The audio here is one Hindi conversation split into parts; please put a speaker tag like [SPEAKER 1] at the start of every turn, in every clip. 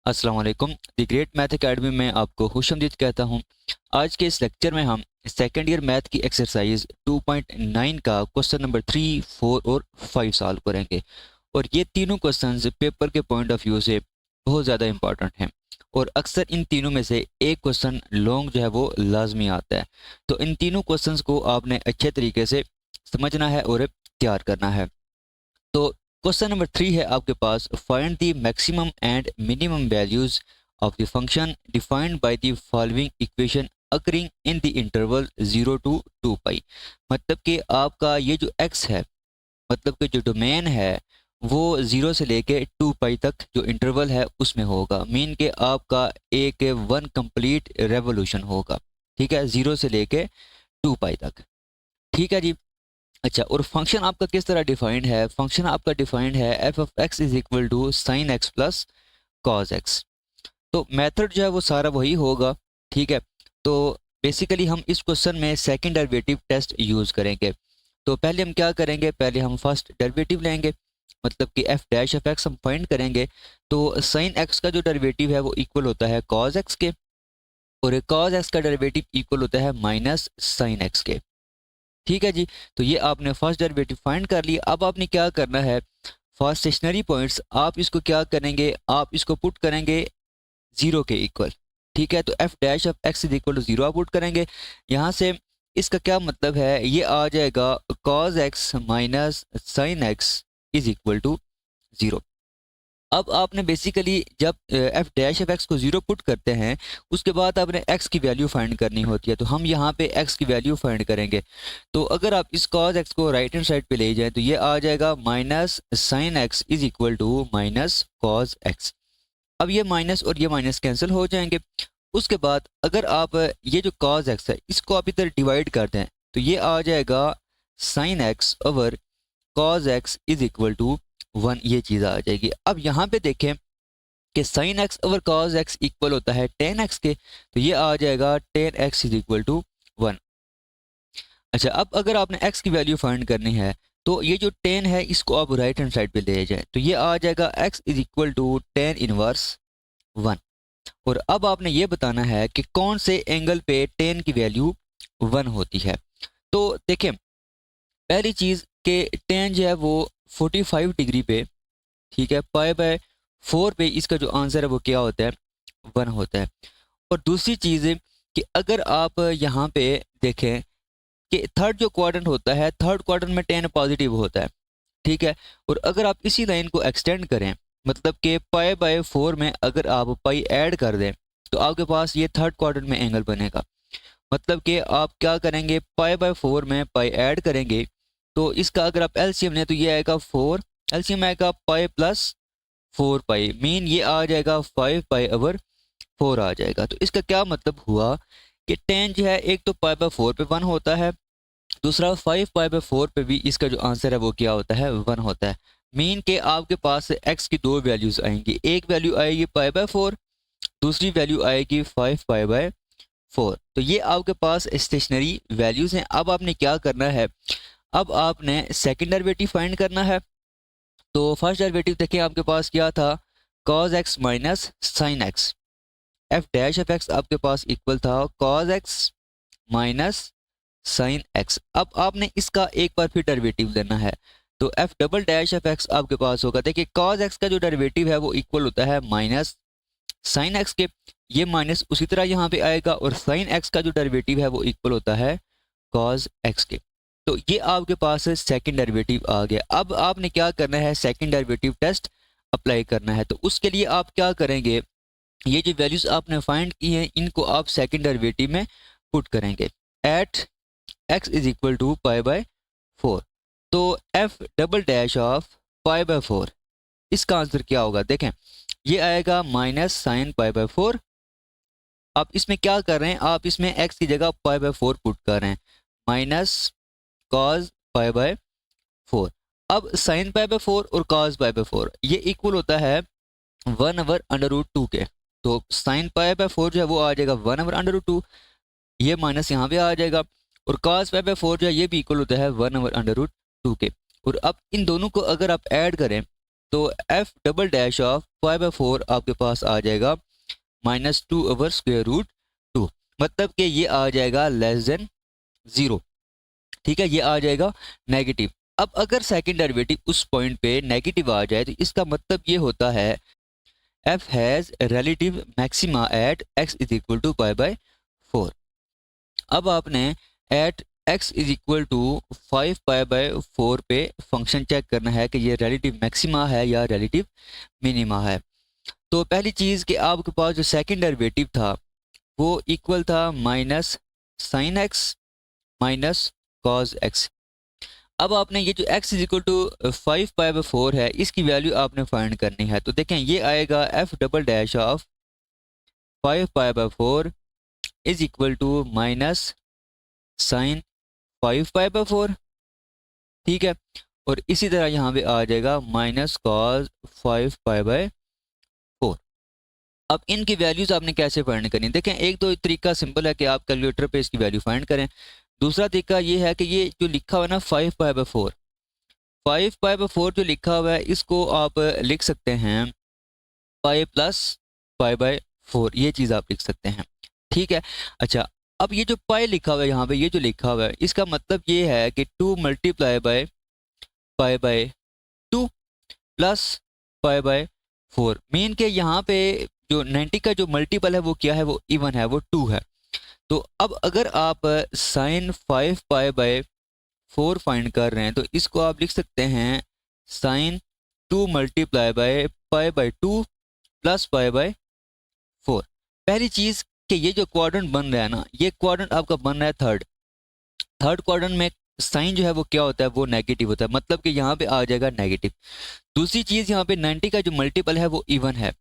[SPEAKER 1] अस्सलाम वालेकुम। द ग्रेट मैथ एकेडमी में आपको खुशामदीद कहता हूं। आज के इस लेक्चर में हम सेकेंड ईयर मैथ की एक्सरसाइज 2.9 का क्वेश्चन नंबर 3, 4 और 5 सॉल्व करेंगे। और ये तीनों क्वेश्चंस पेपर के पॉइंट ऑफ व्यू से बहुत ज़्यादा इंपॉर्टेंट हैं और अक्सर इन तीनों में से एक क्वेश्चन लॉन्ग जो है वो लाजमी आता है। तो इन तीनों क्वेश्चंस को आपने अच्छे तरीके से समझना है और तैयार करना है। तो क्वेश्चन नंबर 3 है आपके पास, find the maximum and minimum values of the function defined by the following equation occurring in the interval 0 to 2 pi. मतलब कि आपका ये जो x है, मतलब कि जो डोमेन है वो 0 से लेके 2 पाई तक जो इंटरवल है उसमें होगा। मीन के आपका एक वन कंप्लीट रेवोल्यूशन होगा। ठीक है, 0 से लेके 2 पाई तक। ठीक है जी। अच्छा, और फंक्शन आपका किस तरह डिफाइंड है? फंक्शन आपका डिफाइंड है F of X is equal to sine X plus cos X. तो मेथड जो है वो सारा वही होगा। ठीक है, तो बेसिकली हम इस क्वेश्चन में सेकंड डेरिवेटिव टेस्ट यूज़ करेंगे। तो पहले हम क्या करेंगे, पहले हम फर्स्ट डेरिवेटिव लेंगे, मतलब कि एफ डैश ऑफ एक्स हम फाइंड करेंगे। तो साइन एक्स का जो डेरिवेटिव है वो इक्वल होता है कॉज एक्स के, और कॉज एक्स का डेरिवेटिव इक्वल होता है माइनस साइन एक्स के। ठीक है जी। तो ये आपने फर्स्ट डेरिवेटिव फाइंड कर लिया। अब आपने क्या करना है, फर्स्ट स्टेशनरी पॉइंट्स आप इसको क्या करेंगे, आप इसको पुट करेंगे 0 के इक्वल। ठीक है, तो F dash of X is equal to 0 आप पुट करेंगे। यहाँ से इसका क्या मतलब है, ये आ जाएगा cos X minus sine X is equal to 0। अब आपने बेसिकली जब एफ डैश ऑफ एक्स को 0 पुट करते हैं उसके बाद आपने एक्स की वैल्यू फाइंड करनी होती है। तो हम यहाँ पे एक्स की वैल्यू फाइंड करेंगे। तो अगर आप इस कॉज एक्स को राइट हैंड साइड पे ले जाएं तो ये आ जाएगा minus sine X is equal to minus cos X. अब ये माइनस और ये माइनस कैंसिल हो जाएंगे। उसके बाद अगर आप ये जो कॉज एक्स है इसको आप इधर डिवाइड कर दें तो ये आ जाएगा sine x over cos X is equal to 1। ये चीज़ आ जाएगी। अब यहाँ पे देखें कि sine x over cos x equal होता है टेन एक्स के, तो ये आ जाएगा tan x is equal to 1। अच्छा, अब अगर आपने x की वैल्यू फाइंड करनी है तो ये जो 10 है इसको आप राइट हैंड साइड पे ले जाए तो ये आ जाएगा x is equal to 10 inverse 1। और अब आपने ये बताना है कि कौन से एंगल पे 10 की वैल्यू 1 होती है। तो देखें, पहली चीज़ कि 10 जो है वो 45 डिग्री पे, ठीक है, पाई बाय 4 पे इसका जो आंसर है वो क्या होता है, 1 होता है। और दूसरी चीज़ है कि अगर आप यहाँ पे देखें कि थर्ड जो क्वाड्रेंट होता है, थर्ड क्वाड्रेंट में 10 पॉजिटिव होता है। ठीक है, और अगर आप इसी लाइन को एक्सटेंड करें, मतलब कि पाई बाय 4 में अगर आप पाई ऐड कर दें तो आपके पास ये थर्ड क्वाड्रेंट में एंगल बनेगा। मतलब कि आप क्या करेंगे, पाई बाय 4 में पाई ऐड करेंगे तो इसका अगर आप एलसीएम लें तो ये आएगा 4, एलसीएम आएगा पाई प्लस 4 पाई, मीन ये आ जाएगा 5 पाई ओवर 4 आ जाएगा। तो इसका क्या मतलब हुआ कि 10 जो है एक तो पाई बाय 4 पे 1 होता है, दूसरा 5 पाई बाय 4 पे भी इसका जो आंसर है वो क्या होता है, 1 होता है। मीन के आपके पास x की दो वैल्यूज आएंगी, एक वैल्यू आएगी पाई बाय 4, दूसरी वैल्यू आएगी 5 पाई बाय 4। तो ये आपके पास स्टेशनरी वैल्यूज हैं। अब आपने क्या करना है, अब आपने सेकंड डेरिवेटिव फाइंड करना है। तो फर्स्ट डेरिवेटिव देखिए आपके पास क्या था, cause X minus sine x. F dash of x आपके पास इक्वल था cause X minus sine x. अब आपने इसका एक बार फिर डेरिवेटिव लेना है। तो F double dash of x आपके पास होगा, देखिए कॉज एक्स का जो डेरिवेटिव है वो इक्वल होता है माइनस साइन एक्स के, ये माइनस उसी तरह यहाँ पे आएगा, और साइन एक्स का जो डेरिवेटिव है वो इक्वल होता है कॉज एक्स के। तो ये आपके पास सेकंड डेरिवेटिव आ गया। अब आपने क्या करना है, सेकंड डेरिवेटिव टेस्ट अप्लाई करना है। तो उसके लिए आप क्या करेंगे, ये जो वैल्यूज आपने फाइंड की हैं इनको आप सेकंड डेरिवेटिव में पुट करेंगे at x is equal to pi by 4। तो f double dash of pi by 4, इसका आंसर क्या होगा, देखें ये आएगा माइनस साइन पाई बाय 4। आप इसमें क्या कर रहे हैं, आप इसमें x की जगह पाई बाय 4 पुट कर रहे हैं, माइनस कॉज पाई बाय 4। अब साइन पाई बाय 4 और कॉज पाई बाय 4 ये इक्वल होता है 1 ओवर अंडर रूट 2 के। तो साइन पाई बाय 4 जो है वो आ जाएगा 1 ओवर अंडर रूट 2, ये माइनस यहाँ पे आ जाएगा, और cos पाई बाय 4 जो है ये भी इक्वल होता है 1 ओवर अंडर रूट 2 के। और अब इन दोनों को अगर आप ऐड करें तो एफ डबल डैश ऑफ 5/4 आपके पास आ जाएगा -2/√2, मतलब कि ये आ जाएगा लेस देन 0। ठीक है, ये आ जाएगा नेगेटिव। अब अगर सेकंड डेरिवेटिव उस पॉइंट पे नेगेटिव आ जाए तो इसका मतलब ये होता है f has relative maxima at x is equal to π/4। अब आपने at x is equal to 5π/4 पे फंक्शन चेक करना है कि ये रिलेटिव मैक्सिमा है या रिलेटिव मिनिमा है। तो पहली चीज़ कि आपके पास जो सेकंड डेरिवेटिव था वो इक्वल था minus sine x minus cos X. अब आपने ये जो x इज इक्वल टू 5π/4 है इसकी वैल्यू आपने फाइंड करनी है। तो देखें ये आएगा f double dash of 5π/4 is equal to minus sine 5π/4। ठीक है, और इसी तरह यहाँ पे आ जाएगा माइनस कॉज 5π/4। अब इनकी वैल्यूज आपने कैसे फाइंड करनी, देखें एक तो तरीका सिंपल है कि आप कैलकुलेटर पे इसकी वैल्यू फाइंड करें। दूसरा तरीका ये है कि ये जो लिखा हुआ है ना 5π/4, 5π/4 जो लिखा हुआ है इसको आप लिख सकते हैं पाई प्लस π/4, ये चीज़ आप लिख सकते हैं। ठीक है, अच्छा अब ये जो पाई लिखा हुआ है यहाँ पे, ये जो लिखा हुआ है इसका मतलब ये है कि 2 मल्टीप्लाई बाय π/2 प्लस π/4। मीन के यहाँ पे जो 90 का जो मल्टीपल है वो क्या है, वो इवन है, वो 2 है। तो अब अगर आप साइन 5π/4 फाइंड कर रहे हैं तो इसको आप लिख सकते हैं साइन 2 मल्टीप्लाई बाय π/2 प्लस π/4। पहली चीज़ कि ये जो क्वाड्रेंट बन रहा है ना, ये क्वाड्रेंट आपका बन रहा है थर्ड क्वाड्रेंट में साइन जो है वो क्या होता है, वो नेगेटिव होता है, मतलब कि यहाँ पे आ जाएगा नेगेटिव। दूसरी चीज़ यहाँ पे 90 का जो मल्टीपल है वो इवन है।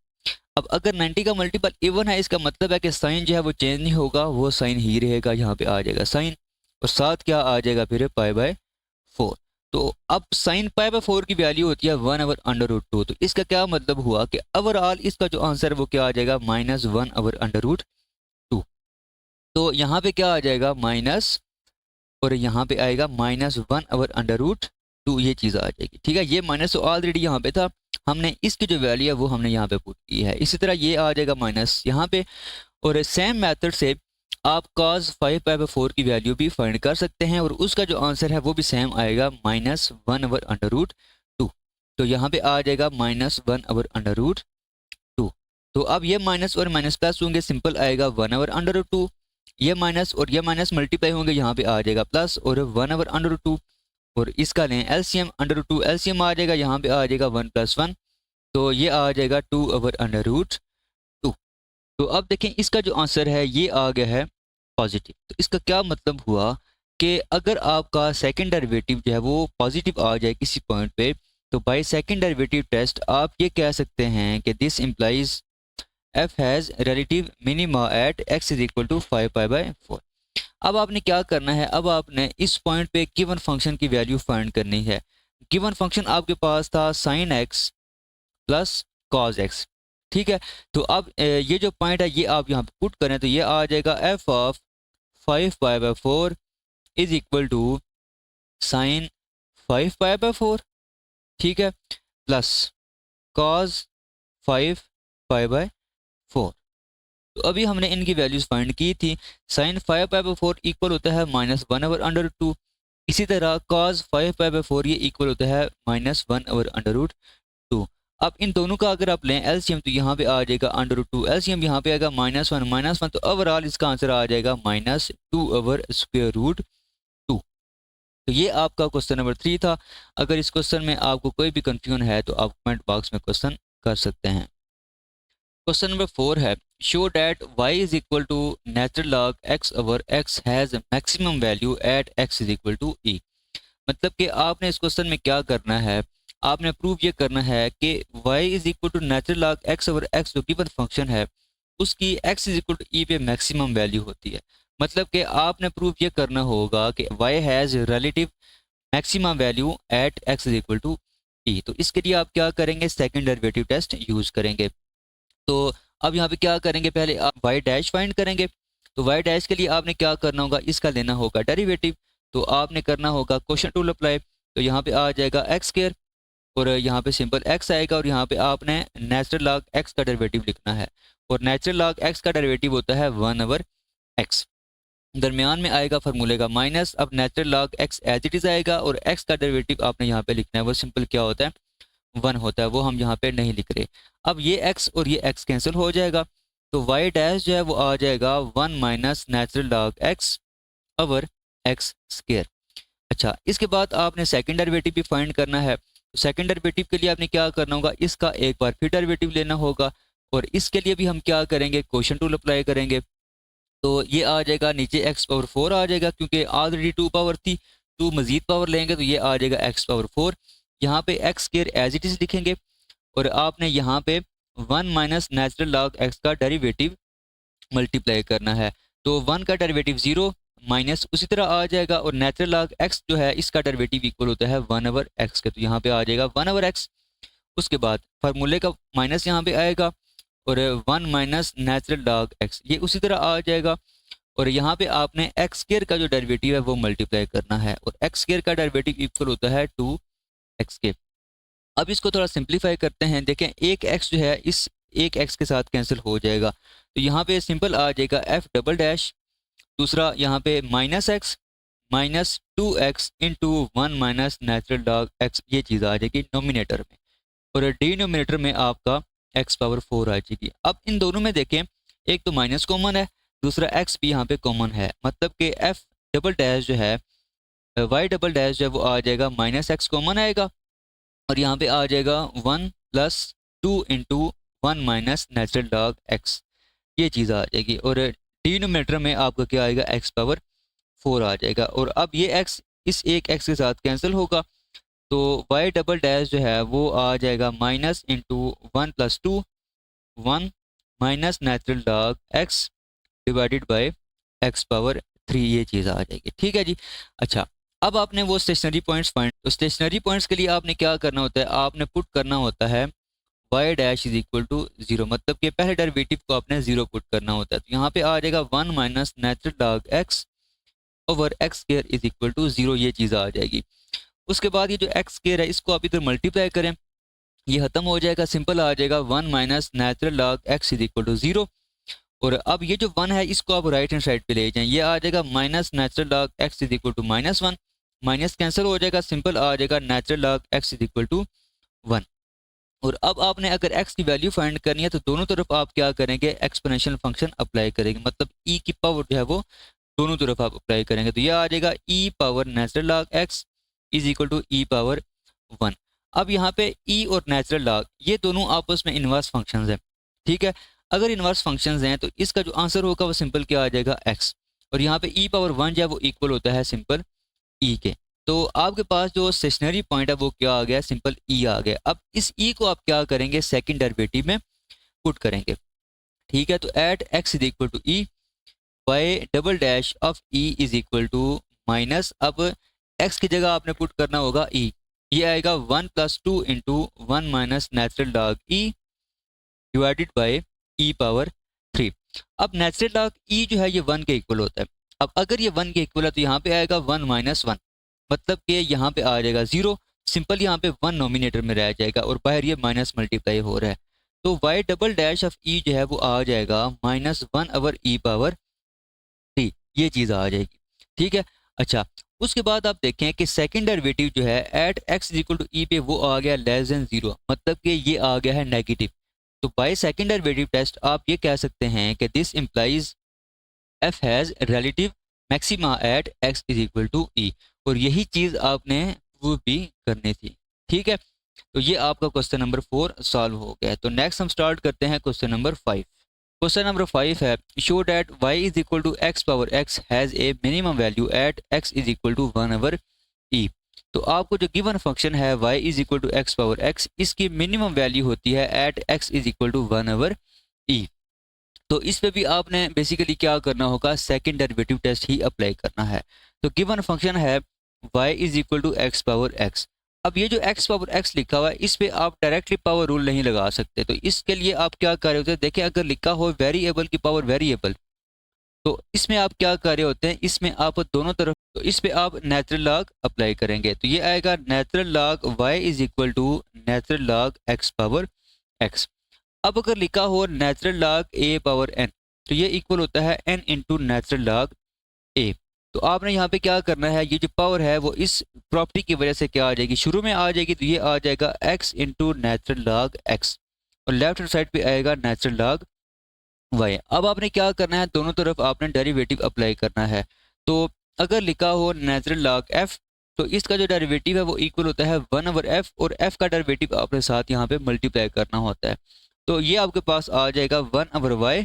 [SPEAKER 1] अब अगर 90 का मल्टीपल इवन है इसका मतलब है कि साइन जो है वो चेंज नहीं होगा, वो साइन ही रहेगा, यहाँ पे आ जाएगा साइन और साथ क्या आ जाएगा फिर π/4। तो अब साइन π/4 की वैल्यू होती है 1/√2। तो इसका क्या मतलब हुआ कि ओवरऑल इसका जो आंसर है वो क्या आ जाएगा -1/√2। तो यहाँ पे क्या आ जाएगा माइनस और यहाँ पे आएगा -1/√2, ये चीज़ आ जाएगी। ठीक है, ये माइनस तो ऑलरेडी यहाँ पे था, हमने इसकी जो वैल्यू है वो हमने यहाँ पे पुट की है। इसी तरह ये आ जाएगा माइनस यहाँ पे, और सेम मेथड से आप cos 5π/4 की वैल्यू भी फाइंड कर सकते हैं और उसका जो आंसर है वो भी सेम आएगा -1/√2। तो यहाँ पे आ जाएगा -1/√2। तो अब ये माइनस और माइनस प्लस होंगे, सिंपल आएगा 1/√2। ये माइनस और ये माइनस मल्टीप्लाई होंगे, यहाँ पे आ जाएगा प्लस और 1/√2, और इसका लें एलसीएम √2, एलसीएम आ जाएगा, यहाँ पे आ जाएगा 1 + 1, तो ये आ जाएगा 2/√2। तो अब देखें इसका जो आंसर है ये आ गया है पॉजिटिव। तो इसका क्या मतलब हुआ कि अगर आपका सेकंड डेरिवेटिव जो है वो पॉजिटिव आ जाए किसी पॉइंट पे, तो बाय सेकंड डेरिवेटिव टेस्ट आप ये कह सकते हैं कि this implies f has relative minima at x is equal to 5π/4। अब आपने क्या करना है, अब आपने इस पॉइंट पे गिवन फंक्शन की वैल्यू फाइंड करनी है। गिवन फंक्शन आपके पास था sin x plus cos x। ठीक है, तो अब ये जो पॉइंट है ये आप यहाँ पे पुट करें तो ये आ जाएगा f of 5π/4 is equal to sine 5π/4। ठीक है, प्लस cos 5π/4। तो अभी हमने इनकी वैल्यूज फाइंड की थी। साइन 5π/4 इक्वल होता है -1/√2। इसी तरह cos 5π/4 ये इक्वल होता है -1/√2। अब इन दोनों का अगर आप लें एलसीएम तो यहाँ पे आ जाएगा √2, एलसीएम यहाँ पे आएगा -1, तो ओवरऑल इसका आंसर आ जाएगा -2/√2। तो ये आपका क्वेश्चन नंबर 3 था। अगर इस क्वेश्चन में आपको कोई भी कंफ्यूजन है तो आप कमेंट बॉक्स में क्वेश्चन कर सकते हैं। क्वेश्चन नंबर 4 है, show that y is equal to natural log x/x has maximum value at x is equal to e। मतलब कि आपने इस क्वेश्चन में क्या करना है, आपने प्रूव ये करना है कि y is equal to natural log x/x जो गिवन फंक्शन है उसकी x is equal to e पे मैक्सिमम वैल्यू होती है। मतलब कि आपने प्रूव ये करना होगा कि y has relative maximum value at x is equal to e। तो इसके लिए आप क्या करेंगे, सेकंड डेरिवेटिव टेस्ट यूज करेंगे। तो अब यहाँ पे क्या करेंगे, पहले आप y डैश फाइंड करेंगे। तो y डैश के लिए आपने क्या करना होगा, इसका लेना होगा डेरिवेटिव। तो आपने करना होगा क्वेश्चन टूल अप्लाई, तो यहाँ पे आ जाएगा x स्क्वायर और यहाँ पे सिंपल x आएगा और यहाँ पे आपने नेचुरल लॉग x का डेरिवेटिव लिखना है और नेचुरल लॉग x का डेरिवेटिव होता है 1/x। दरमियान में आएगा फार्मूले का माइनस, अब natural log x as it is आएगा और x का डेरिवेटिव आपने यहाँ पे लिखना है, वो सिंपल क्या होता है 1 होता है, वो हम यहाँ पे नहीं लिख रहे। अब ये x और ये x कैंसिल हो जाएगा तो y डैश जो है वो आ जाएगा 1 minus natural log x over x square. अच्छा, इसके बाद आपने सेकंड डेरिवेटिव भी फाइंड करना है। सेकंड डेरिवेटिव के लिए आपने क्या करना होगा, इसका एक बार फिर डेरिवेटिव लेना होगा और इसके लिए भी हम क्या करेंगे, क्वोशंट रूल अप्लाई करेंगे। तो ये आ जाएगा नीचे x पावर 4 आ जाएगा, क्योंकि ऑलरेडी 2 पावर थी, 2 मजीद पावर लेंगे तो ये आ जाएगा x पावर 4। यहाँ पे x square as it is लिखेंगे और आपने यहाँ पे 1 माइनस नेचुरल लॉग x का डेरिवेटिव मल्टीप्लाई करना है। तो 1 का डेरिवेटिव 0 माइनस उसी तरह आ जाएगा और नेचुरल लॉग x जो है इसका डेरिवेटिव इक्वल होता है 1/x के, तो यहाँ पे आ जाएगा 1/x। उसके बाद फार्मूले का माइनस यहाँ पे आएगा और 1 माइनस नेचुरल लॉग x ये उसी तरह आ जाएगा और यहाँ पे आपने x स्क्वायर का जो डेरिवेटिव है वो मल्टीप्लाई करना है और x स्क्वायर का डेरिवेटिव इक्वल होता है 2x के। अब इसको थोड़ा सिंप्लीफाई करते हैं, देखें एक x जो है इस एक x के साथ कैंसिल हो जाएगा तो यहाँ पे सिंपल आ जाएगा f डबल डैश, दूसरा यहाँ पे minus x minus 2x into 1 minus natural log x, ये चीज़ आ जाएगी नोमिनेटर में और डिनोमिनेटर में आपका x पावर 4 आ जाएगी। अब इन दोनों में देखें, एक तो माइनस कॉमन है, दूसरा x भी यहाँ पे कॉमन है, मतलब कि f डबल डैश जो है y डबल डैश जो है वो आ जाएगा माइनस x कॉमन आएगा और यहाँ पे आ जाएगा 1 plus 2 into 1 minus natural log x, ये चीज़ आ जाएगी और डिनोमिनेटर में आपका क्या आएगा x पावर 4 आ जाएगा और अब ये x इस एक x के साथ कैंसिल होगा तो y डबल डैश जो है वो आ जाएगा minus into 1 plus 2 1 minus natural log x divided by x power 3, ये चीज़ आ जाएगी। ठीक है जी। अच्छा, अब आपने वो स्टेशनरी पॉइंट्स फाइंड, तो स्टेशनरी पॉइंट्स के लिए आपने क्या करना होता है, आपने पुट करना होता है y dash is equal to 0, मतलब कि पहले डेरिवेटिव को आपने 0 पुट करना होता है। तो यहाँ पे आ जाएगा 1 minus natural log x over x square is equal to 0, ये चीज़ आ जाएगी। उसके बाद ये जो x स्क्वायर है इसको आप इधर मल्टीप्लाई करें, ये खत्म हो जाएगा, सिंपल आ जाएगा 1 minus natural log x is equal to 0 और अब ये जो 1 है इसको आप राइट हैंड साइड पे ले जाएं, ये आ जाएगा minus natural log x is equal to -1, minus cancel हो जाएगा, सिंपल आ जाएगा natural log x is equal to 1। और अब आपने अगर x की वैल्यू फाइंड करनी है तो दोनों तरफ आप क्या करेंगे, एक्सपोनेंशियल फंक्शन अप्लाई करेंगे, मतलब e की पावर जो है वो दोनों तरफ आप अप्लाई करेंगे तो ये आ जाएगा e power natural log x is equal to e power 1। अब यहाँ पे e और नेचुरल लॉग ये दोनों आपस में इनवर्स फंक्शंस हैं। ठीक है, अगर इनवर्स फंक्शंस हैं तो इसका जो आंसर होगा वो सिंपल क्या आ जाएगा x और यहाँ पे e पावर 1 जो है वो इक्वल होता है सिंपल e के। तो आपके पास जो स्टेशनरी पॉइंट है वो क्या आ गया, सिंपल e आ गया। अब इस e को आप क्या करेंगे, सेकंड डेरिवेटिव में पुट करेंगे। ठीक है, तो at x is equal to e y double dash of e is equal to minus, अब x की जगह आपने पुट करना होगा e, ये आएगा 1 plus 2 into 1 minus natural log e divided by e power 3। अब नेचुरल लॉग e जो है ये 1 के इक्वल होता है। अब अगर ये 1 के इक्वल है तो यहाँ पे आएगा 1 माइनस 1, मतलब कि यहाँ पे आ जाएगा 0, सिंपल यहाँ पे 1 नोमिनेटर में रह जाएगा और बाहर ये माइनस मल्टीप्लाई हो रहा है तो y double dash of e जो है वो आ जाएगा -1 ओवर e पावर 3, ये चीज़ आ जाएगी। ठीक है। अच्छा, उसके बाद आप देखें कि सेकंड डेरिवेटिव जो है at x is equal to e पे वो आ गया लेस देन 0, मतलब कि ये आ गया है नेगेटिव। तो बाय सेकंड डेरिवेटिव टेस्ट आप ये कह सकते हैं कि this implies f has relative maxima at x is equal to e, और यही चीज़ आपने वो भी करनी थी। ठीक है, तो ये आपका क्वेश्चन नंबर 4 सॉल्व हो गया है। तो नेक्स्ट हम स्टार्ट करते हैं क्वेश्चन नंबर 5। क्वेश्चन नंबर 5 है, show that y is equal to x power x has a minimum value at x is equal to 1 over e। तो आपको जो गिवन फंक्शन है y is equal to x power x, इसकी मिनिमम वैल्यू होती है at x is equal to 1 over e। तो इस पे भी आपने बेसिकली क्या करना होगा, सेकंड डेरिवेटिव टेस्ट ही अप्लाई करना है। तो गिवन फंक्शन है y is equal to x power x। अब ये जो x पावर x लिखा हुआ है इस पे आप डायरेक्टली पावर रूल नहीं लगा सकते, तो इसके लिए आप क्या कर रहे होते हैं, देखिए अगर लिखा हो वेरिएबल की पावर वेरिएबल तो इसमें आप क्या कर रहे होते हैं, इसमें आप दोनों तरफ, तो इस पे आप नेचुरल लॉग अप्लाई करेंगे, तो ये आएगा natural log y is equal to natural log x power x। अब अगर लिखा हो natural log a power n, तो ये इक्वल होता है n into natural log a। तो आपने यहाँ पे क्या करना है, ये जो पावर है वो इस प्रॉपर्टी की वजह से क्या आ जाएगी, शुरू में आ जाएगी, तो ये आ जाएगा x into natural log x, और लेफ्ट हैंड साइड पे आएगा नेचुरल लॉग y। अब आपने क्या करना है, दोनों तरफ आपने डेरिवेटिव अप्लाई करना है। तो अगर लिखा हो नेचुरल लॉग f, तो इसका जो डेरिवेटिव है वो इक्वल होता है 1/f, और f का डेरिवेटिव आपने साथ यहाँ पे मल्टीप्लाई करना होता है। तो ये आपके पास आ जाएगा 1/y,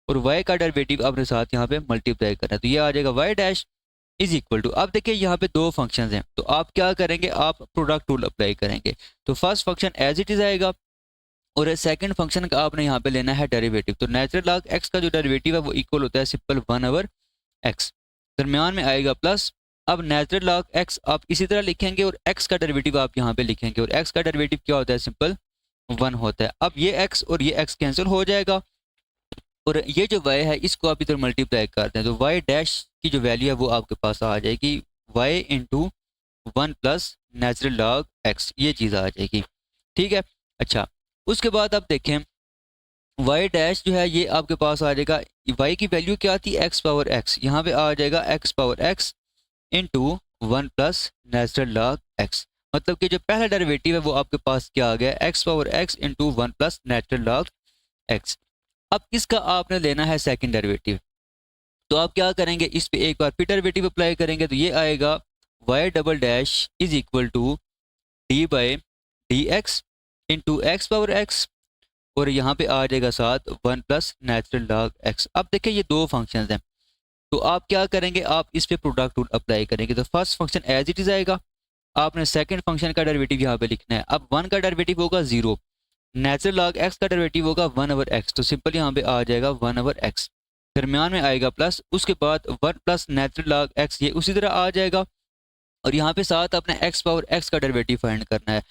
[SPEAKER 1] और y का डेरिवेटिव आपने साथ यहाँ पे मल्टीप्लाई करना है, तो ये आ जाएगा y dash is equal to, अब देखिए यहाँ पे दो फंक्शंस हैं, तो आप क्या करेंगे, आप प्रोडक्ट रूल अप्लाई करेंगे। तो first function as it is आएगा, और सेकंड फंक्शन का आपने यहाँ पे लेना है डेरिवेटिव। तो नेचुरल लॉग x का जो डेरिवेटिव है वो इक्वल होता है सिंपल 1/x, दरमियान में आएगा प्लस। अब नेचुरल लॉग x आप इसी तरह लिखेंगे, और x का डेरिवेटिव आप यहाँ पे लिखेंगे, और x का डेरिवेटिव क्या होता है, सिंपल 1 होता है। अब ये x और ये x कैंसिल हो जाएगा, और ये जो y है इसको आप इधर मल्टीप्लाई करते हैं, तो y डैश की जो वैल्यू है वो आपके पास आ जाएगी y into 1 plus natural log x, ये चीज़ आ जाएगी। ठीक है, अच्छा उसके बाद आप देखें y डैश जो है ये आपके पास आ जाएगा, y की वैल्यू क्या थी, x पावर x, यहाँ पे आ जाएगा x power x into 1 plus natural log x, मतलब कि जो पहला डेरिवेटिव है वो आपके पास क्या आ गया, x power x into 1 plus natural log x। अब इसका आपने लेना है सेकंड डेरिवेटिव, तो आप क्या करेंगे, इस पे एक बार फिर डेरिवेटिव अप्लाई करेंगे, तो ये आएगा y double dash is equal to d by d x into x power x, और यहाँ पे आ जाएगा साथ 1 प्लस नेचुरल लॉग x। अब देखिए ये दो फंक्शन हैं, तो आप क्या करेंगे, आप इस पे प्रोडक्ट रूल अप्लाई करेंगे, तो first function as it is आएगा, आपने सेकंड फंक्शन का डेरिवेटिव यहाँ पे लिखना है। अब 1 का डेरिवेटिव होगा 0, नेचुरल लॉग x का डेरिवेटिव होगा 1/x, तो सिंपल यहाँ पे आ जाएगा 1/x, दरमियान में आएगा प्लस, उसके बाद 1 प्लस नेचुरल लॉग x ये उसी तरह आ जाएगा, और यहाँ पे साथ अपने x पावर x का डेरिवेटिव फाइंड करना है।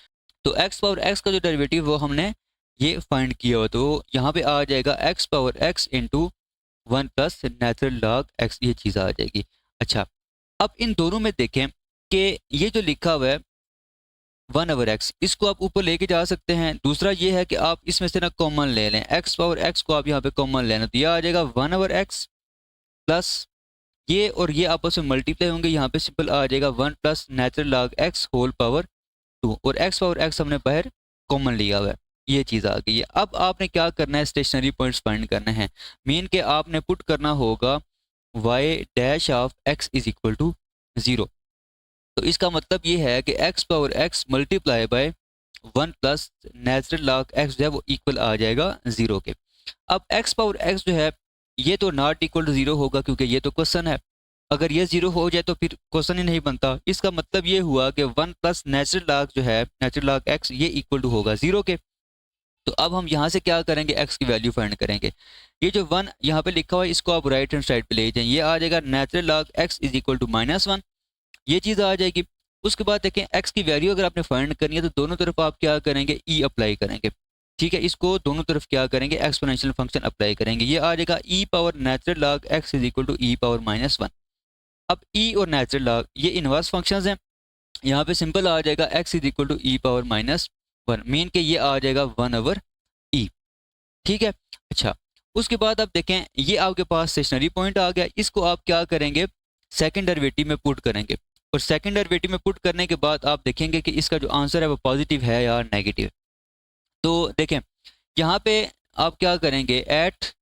[SPEAKER 1] तो x पावर x का जो डेरिवेटिव वो हमने ये फाइंड किया हो, तो यहाँ पे आ जाएगा x power x into 1 plus natural log x, ये चीज़ आ जाएगी। अच्छा अब इन दोनों में देखें कि ये जो लिखा हुआ है 1/x, इसको आप ऊपर लेके जा सकते हैं। दूसरा ये है कि आप इसमें से ना कॉमन ले लें, x पावर x को आप यहाँ पे कॉमन लेना, तो यह आ जाएगा 1/x प्लस ये और ये आपस में मल्टीप्लाई होंगे, यहाँ पे सिंपल आ जाएगा 1 plus natural log x whole power 2, और x पावर x हमने बाहर कॉमन लिया हुआ है, ये चीज़ आ गई है। अब आपने क्या करना है, स्टेशनरी पॉइंट्स फाइंड करने हैं, मीन के आपने पुट करना होगा y dash of x is equal to 0। तो इसका मतलब ये है कि x power x multiply by 1 plus natural log x जो है वो इक्वल आ जाएगा 0 के। अब x पावर x जो है ये तो नॉट इक्वल टू 0 होगा, क्योंकि ये तो क्वेश्चन है, अगर ये 0 हो जाए तो फिर क्वेश्चन ही नहीं बनता। इसका मतलब ये हुआ कि 1 प्लस नेचुरल लॉग जो है, नेचुरल लॉग x ये इक्वल टू होगा 0 के। तो अब हम यहाँ से क्या करेंगे, x की वैल्यू फाइंड करेंगे। ये जो 1 यहाँ पे लिखा हुआ है इसको आप राइट हैंड साइड पे ले जाएं, ये आ जाएगा natural log x is equal to -1, ये चीज़ आ जाएगी। उसके बाद देखें x की वैल्यू अगर आपने फाइंड करनी है तो दोनों तरफ आप क्या करेंगे, e अप्लाई करेंगे। ठीक है, इसको दोनों तरफ क्या करेंगे, एक्सपोनेंशियल फंक्शन अप्लाई करेंगे, ये आ जाएगा e power natural log x is equal to e power -1। अब e और नेचुरल लॉग ये इनवर्स फंक्शंस हैं, यहाँ पे सिंपल आ जाएगा x is equal to e power -1, mean के ये आ जाएगा 1/e। ठीक है, अच्छा उसके बाद आप देखें ये आपके पास स्टेशनरी पॉइंट आ गया, इसको आप क्या करेंगे, सेकंड डेरिवेटिव में पुट करेंगे, और सेकंड डेरिवेटिव में पुट करने के बाद आप देखेंगे कि इसका जो आंसर है वो पॉजिटिव है या नेगेटिव। तो देखें यहाँ पे आप क्या करेंगे, at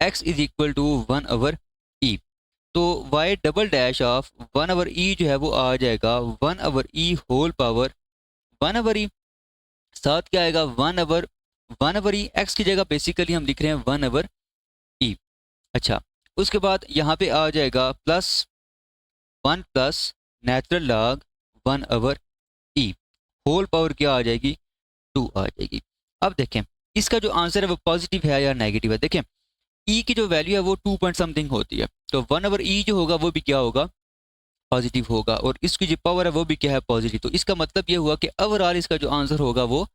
[SPEAKER 1] x is equal to 1/e, तो y double dash of 1/e जो है वो आ जाएगा 1/e होल पावर 1/e, साथ क्या आएगा 1/e, x की जगह बेसिकली हम लिख रहे हैं 1/e। अच्छा उसके बाद यहाँ पे आ जाएगा plus 1 plus natural log 1/e whole power क्या आ जाएगी, 2 आ जाएगी। अब देखें इसका जो आंसर है वो पॉजिटिव है या नेगेटिव है। देखें e की जो वैल्यू है वो 2 पॉइंट समथिंग होती है, तो 1/e जो होगा वो भी क्या होगा, पॉजिटिव होगा, और इसकी जो पावर है वो भी क्या है, पॉजिटिव। तो इसका मतलब ये हुआ कि ओवरऑल इसका जो आंसर होगा वो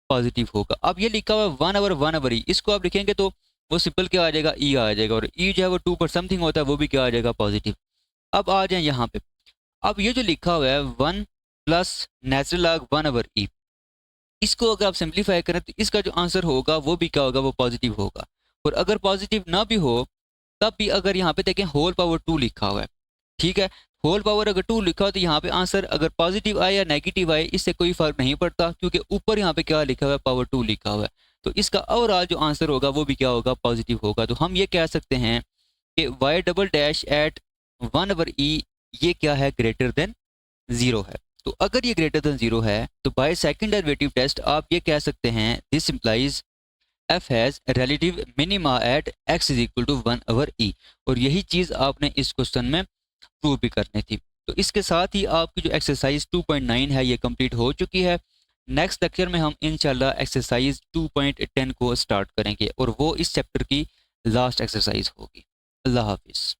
[SPEAKER 1] पॉजिटिव होगा। अब ये लिखा हुआ है 1/1/e, इसको आप लिखेंगे तो वो सिंपल क्या आ जाएगा, ई आ जाएगा, और ई जो है वो 2 पर समथिंग होता है, वो भी क्या आ जाएगा, पॉजिटिव। अब आ जाए यहाँ पे, अब ये जो लिखा हुआ है 1 प्लस नेचुरल लॉग 1/e, इसको अगर आप सिंप्लीफाई करें तो इसका जो आंसर होगा वो भी क्या होगा, वो पॉजिटिव होगा। और अगर पॉजिटिव ना भी हो तब भी अगर यहाँ पे देखें होल पावर 2 लिखा हुआ है, ठीक है, होल पावर अगर 2 लिखा हो तो यहाँ पे आंसर अगर पॉजिटिव आए या नेगेटिव आए इससे कोई फर्क नहीं पड़ता, क्योंकि ऊपर यहाँ पे क्या लिखा हुआ है, पावर 2 लिखा हुआ है। तो इसका ओवरऑल जो आंसर होगा वो भी क्या होगा, पॉजिटिव होगा। तो हम ये कह सकते हैं कि Y double dash at 1/e ये क्या है, ग्रेटर देन 0 है। तो अगर ये ग्रेटर देन 0 है तो बाय सेकंड डेरिवेटिव टेस्ट आप ये कह सकते हैं this implies f has relative minima at x is equal to 1/e, और यही चीज़ आपने इस क्वेश्चन में प्रूव भी करनी थी। तो इसके साथ ही आपकी जो एक्सरसाइज 2.9 है ये कंप्लीट हो चुकी है। नेक्स्ट लेक्चर में हम इंशाल्लाह एक्सरसाइज 2.10 को स्टार्ट करेंगे और वो इस चैप्टर की लास्ट एक्सरसाइज होगी। अल्लाह हाफिज़।